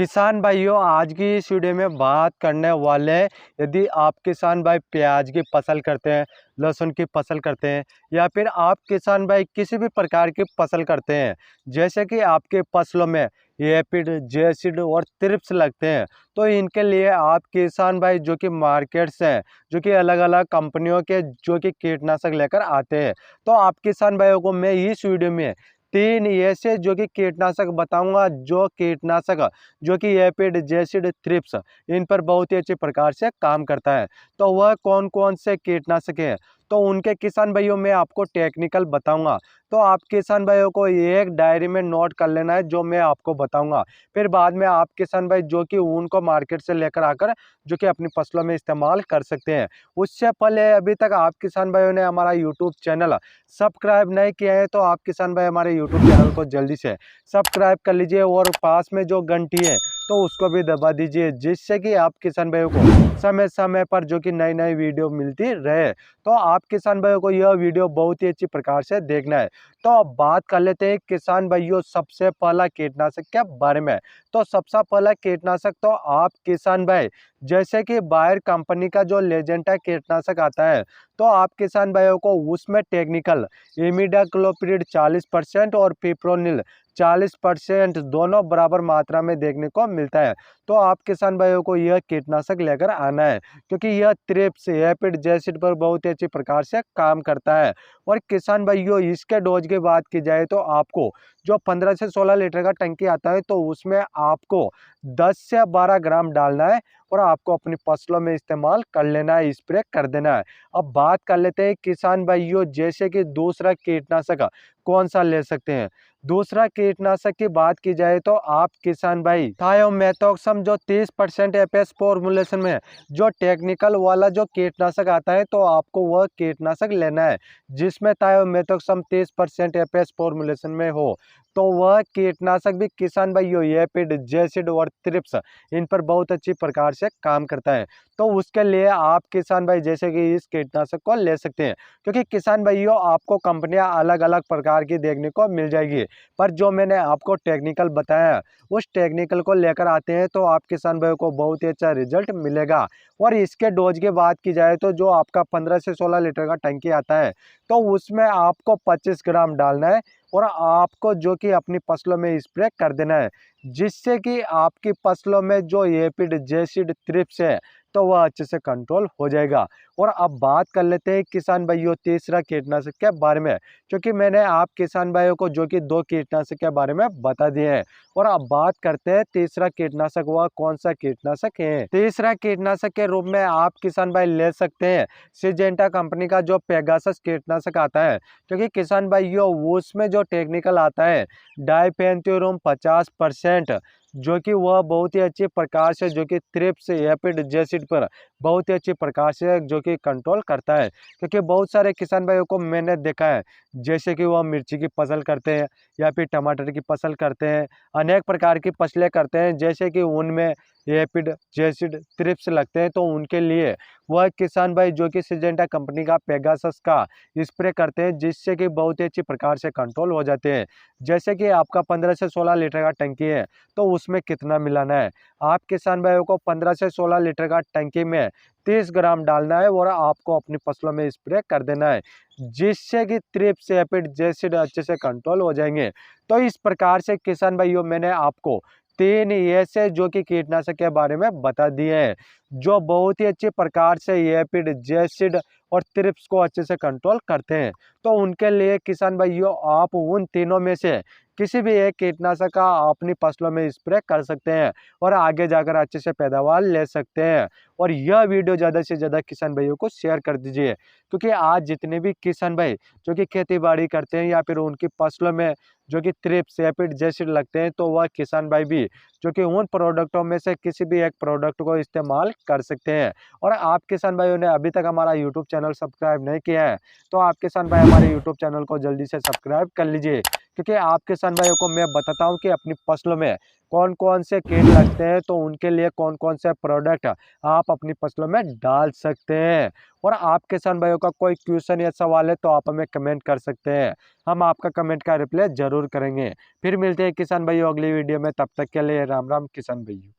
किसान भाइयों, आज की इस वीडियो में बात करने वाले हैं। यदि आप किसान भाई प्याज की फसल करते हैं, लहसुन की फसल करते हैं, या फिर आप किसान भाई किसी भी प्रकार की फसल करते हैं, जैसे कि आपके फसलों में एपिड, जेसिड और थ्रिप्स लगते हैं, तो इनके लिए आप किसान भाई जो कि मार्केट्स हैं, जो कि अलग अलग कंपनियों के जो कि कीटनाशक लेकर आते हैं, तो आप किसान भाइयों को मैं इस वीडियो में 3 ऐसे जो कि कीटनाशक बताऊंगा, जो कीटनाशक जो कि एपिड, जेसिड, थ्रिप्स इन पर बहुत ही अच्छे प्रकार से काम करता है। तो वह कौन कौन से कीटनाशक हैं, तो उनके किसान भाइयों में आपको टेक्निकल बताऊंगा। तो आप किसान भाइयों को एक डायरी में नोट कर लेना है जो मैं आपको बताऊंगा। फिर बाद में आप किसान भाई जो कि उनको मार्केट से लेकर आकर जो कि अपनी फसलों में इस्तेमाल कर सकते हैं। उससे पहले अभी तक आप किसान भाइयों ने हमारा यूट्यूब चैनल सब्सक्राइब नहीं किया है, तो आप किसान भाई हमारे यूट्यूब चैनल को जल्दी से सब्सक्राइब कर लीजिए और पास में जो घंटी है तो उसको भी दबा दीजिए, जिससे कि आप किसान भाइयों को समय समय पर जो कि नई नई वीडियो मिलती रहे। तो आप किसान भाइयों को यह वीडियो बहुत ही अच्छी प्रकार से देखना है। तो अब बात कर लेते हैं किसान भाइयों सबसे पहला कीटनाशक के बारे में। तो सबसे पहला कीटनाशक तो आप किसान भाई जैसे कि बायर कंपनी का जो लेजेंटा कीटनाशक आता है, तो आप किसान भाइयों को उसमें टेक्निकल इमिडाक्लोप्रिड 40% और पिप्रोनिल 40% दोनों बराबर मात्रा में देखने को मिलता है। तो आप किसान भाइयों को यह कीटनाशक लेकर आना है, क्योंकि यह थ्रिप्स, एपिड, जेसिड पर बहुत ही अच्छी प्रकार से काम करता है। और किसान भाइयों इसके डोज की बात की जाए तो आपको जो 15 से 16 लीटर का टंकी आता है, तो उसमें आपको 10 से 12 ग्राम डालना है और आपको अपनी फसलों में इस्तेमाल कर लेना है, स्प्रे कर देना है। अब बात कर लेते हैं किसान भाइयों जैसे कि दूसरा कीटनाशक कौन सा ले सकते हैं। दूसरा कीटनाशक की बात की जाए तो आप किसान भाई थायोमेथोक्सम जो 30% एपीएस फॉर्मुलेशन में जो टेक्निकल वाला जो कीटनाशक आता है, तो आपको वह कीटनाशक लेना है जिसमें थायोमेथोक्सम 30% एपीएस फॉर्मुलेशन में हो। तो वह कीटनाशक भी किसान भाइयों एपिड, जेसिड और थ्रिप्स इन पर बहुत अच्छी प्रकार से काम करता है। तो उसके लिए आप किसान भाई जैसे कि इस कीटनाशक को ले सकते हैं, क्योंकि किसान भाइयों आपको कंपनियां अलग अलग प्रकार की देखने को मिल जाएगी, पर जो मैंने आपको टेक्निकल बताया उस टेक्निकल को लेकर आते हैं तो आप किसान भाइयों को बहुत ही अच्छा रिजल्ट मिलेगा। और इसके डोज की बात की जाए तो जो आपका 15 से 16 लीटर का टंकी आता है, तो उसमें आपको 25 ग्राम डालना है और आपको जो कि अपनी फसलों में स्प्रे कर देना है, जिससे कि आपकी फसलों में जो एपिड, जेसिड, थ्रिप्स है तो वह अच्छे से कंट्रोल हो जाएगा। और अब बात कर लेते हैं किसान भाइयों तीसरा कीटनाशक के बारे में, क्योंकि मैंने आप किसान भाइयों को जो कि 2 कीटनाशक के बारे में बता दिए हैं। और अब बात करते हैं तीसरा कीटनाशक वह कौन सा कीटनाशक है। तीसरा कीटनाशक के रूप में आप किसान भाई ले सकते हैं सिजेंटा कंपनी का जो पेगासस कीटनाशक आता है, क्योंकि किसान भाइयों उसमें जो टेक्निकल आता है डाइफेंथ्यूरम 50%, जो कि वह बहुत ही अच्छी प्रकार से जो कि थ्रिप्स, एपिड, जेसिड पर बहुत ही अच्छी प्रकार से जो कि कंट्रोल करता है। क्योंकि बहुत सारे किसान भाइयों को मैंने देखा है जैसे कि वह मिर्ची की फसल करते हैं या फिर टमाटर की फसल करते हैं, अनेक प्रकार की फसलें करते हैं, जैसे कि उनमें एपिड, जेसिड, थ्रिप्स लगते हैं, तो उनके लिए वह किसान भाई जो कि सिजेंटा कंपनी का पेगासस का स्प्रे करते हैं, जिससे कि बहुत ही अच्छी प्रकार से कंट्रोल हो जाते हैं। जैसे कि आपका 15 से 16 लीटर का टंकी है, तो उसमें कितना मिलाना है, आप किसान भाइयों को 15 से 16 लीटर का टंकी में 30 ग्राम डालना है और आपको अपनी फसलों में स्प्रे कर देना है, जिससे कि थ्रिप्स, एपिड, जेसिड अच्छे से कंट्रोल हो जाएंगे। तो इस प्रकार से किसान भाइयों मैंने आपको 3 ऐसे जो कि कीटनाशक के बारे में बता दिए हैं, जो बहुत ही अच्छे प्रकार से एपिड, जेसिड और थ्रिप्स को अच्छे से कंट्रोल करते हैं। तो उनके लिए किसान भाइयों आप उन तीनों में से किसी भी एक कीटनाशक का अपनी फसलों में स्प्रे कर सकते हैं और आगे जाकर अच्छे से पैदावार ले सकते हैं। और यह वीडियो ज़्यादा से ज़्यादा किसान भाइयों को शेयर कर दीजिए, क्योंकि आज जितने भी किसान भाई जो कि खेती बाड़ी करते हैं या फिर उनकी फसलों में जो कि थ्रिप्स, एपिड, जेसिड लगते हैं, तो वह किसान भाई भी जो कि उन प्रोडक्टों में से किसी भी एक प्रोडक्ट को इस्तेमाल कर सकते हैं। और आप किसान भाइयों ने अभी तक हमारा यूट्यूब चैनल चैनल सब्सक्राइब नहीं किया है तो आप किसान भाई हमारे यूट्यूब चैनल को जल्दी से सब्सक्राइब कर लीजिए, क्योंकि आप किसान भाइयों को मैं बताता हूँ कि अपनी फसलों में कौन कौन से कीट लगते हैं, तो उनके लिए कौन कौन से प्रोडक्ट आप अपनी फसलों में डाल सकते हैं। और आप किसान भाइयों का कोई क्वेश्चन या सवाल है तो आप हमें कमेंट कर सकते हैं, हम आपका कमेंट का रिप्लाई जरूर करेंगे। फिर मिलते हैं किसान भाइयों अगली वीडियो में, तब तक के लिए राम राम किसान भाइयों।